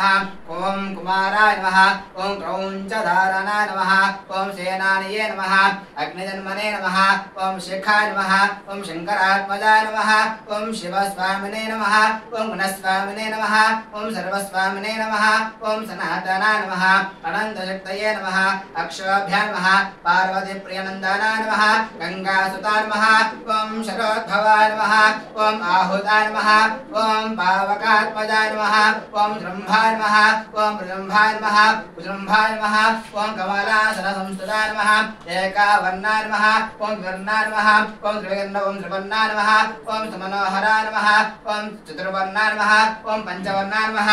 ओम कुमाराय नमः ओम क्रौञ्चधारणाय नमः ओम सेनानिये नमः अग्निजन्मने नमः ओम शिखाय नमः ओम शंकरात्मजाय नमः ओम शिवस्वामिने नमः ओम गुणस्वामिने नमः ओम सर्वस्वामिने नमः ओम सनातनाय नमः अनन्तशक्तये नमः अक्षोभ्याय नमः पार्वतीप्रियनन्दनाय नमः गंगासुताय नमः ओम शरोद्भवाय नमः ओम आहुताय नमः ओम पावकात्मजाय नमः ओम जृम्भाय नमः ओम जृम्भाय नमः जृम्भाय नमः ओम कमलासनसंस्तुताय नमः एकावर्णाय नमः ओम वर्णाय नमः ओम त्रिवर्णाय नमः ओम समनोहराय नमः ओम चतुर्वर्णाय नमः ओम पंचवर्णाय नमः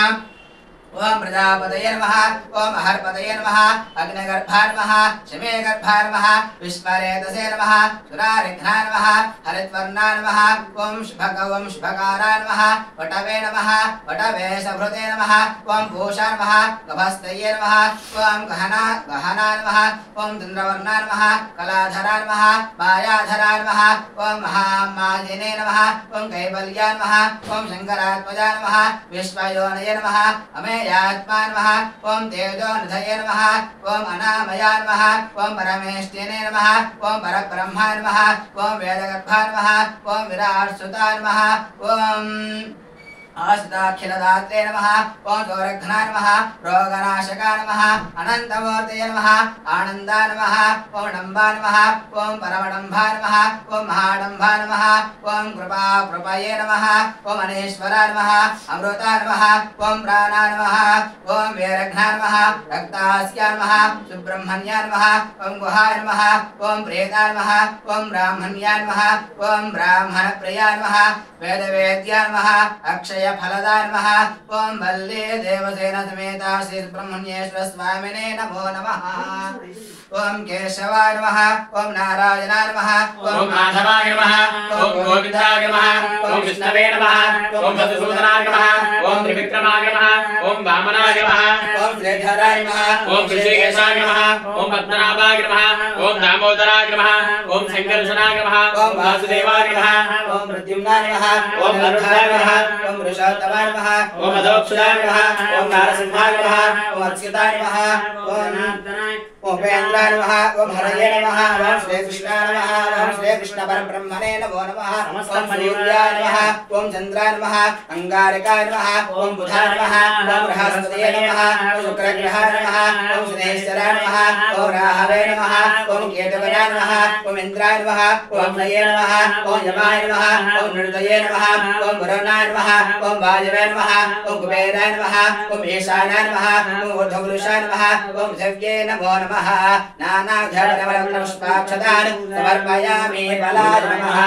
ओम प्रजापतये नमः ओम अहर्पतये नमः अग्निगर्भाय नमः शमेगर्भाय नमः विश्वरेतसे नमः सुरारिघ्नाय नमः हरिद्वर्णाय नमः ओम शुभकाराय नमः वटवे नमः वटवेशभृते नमः ओम पूषाय नमः गभस्तये नमः ओम गहनाय नमः ओम चन्द्रवर्णाय नमः कलाधराय नमः मायाधराय नमः ओम महामाजिने नमः ओम कैवल्याय नमः ओम शंकरात्मजाय नमः विश्वयोनये नमः अमेयात्मा नमः ओम तेजोनिधये नमः ओम अनामयाय नमः ओम परमेष्ठिने नमः ओम परब्रह्माय नमः ओम वेदगर्भाय नमः ओम विराट्सुताय नमः ओम आश्रिताखिलदात्रे नमः ओम गौरघ्नाय नमः रोगनाशकाय नमः अनन्तमूर्तये नमः आनन्दाय नमः ओम डम्बाय नमः ओम परमडम्बाय नमः ओम महाडम्बाय नमः ओम कृपाये नमः ओम अनेश्वराय नमः अमृताय नमः ओम प्राणाय नमः ओम वीरघ्नाय नमः रक्तास्याय नमः सुब्रह्मण्याय नमः ओम गुहाय नमः ओम प्रेताय नमः ओम ब्राह्मण्याय नमः ओम ब्राह्मणप्रियाय नमः वेदवेद्याय नमः अक्षय फलदाय नमः ओम वल्ले देवसेन समेता श्री सुब्रह्मण्येश्वर स्वामिने नमो नमः ओम केशवाय नमः ओम नारायणाय नमः ओम माधवाय नमः ओम गोविन्दाय नमः ओम विष्णवे नमः ओम मधुसूदनाय नमः ओम त्रिविक्रमाय नमः ओम वामनाय नमः ओम श्रीधराय नमः ओम ऋषिकेशाय नमः ओम पद्मनाभाय नमः ओम दामोदराय नमः ओम शंकरशनाय नमः ओम वासुदेवाय नमः ओम प्रद्युम्नाय नमः ओम अरुणाय नमः ओम वृषातवाय नमः ओम अधोक्षजाय नमः ओम नारसिंहाय नमः ओम अच्युताय नमः ओम उपेन्द्राय नमः ओम हरये नमः ओम श्रीकृष्णाय नमः ओम श्रीकृष्ण परब्रह्मणे नमो नमः ओम मयूर्याय नमः ओम चन्द्राय नमः अंगारकाय नमः ओम बुधाय नमः ओम बृहस्पतये नमः ओम शुक्रग्रहाय नमः ओम शनेश्वराय नमः ओम राहवे नमः ओम केतवनाय नमः ओम इन्द्राय नमः ओम नये नमः ओम यमाय नमः ओम नृतये नमः ओम वरुणाय नमः ओम वायवे नमः ओम कुबेराय नमः ओम ईशानाय नमः ओम ऊर्ध्वपुरुषाय नमः ओम दिव्ये नमो नमः नानाधर्मपुष्पाक्षतान् समर्पयामि बलाय नमः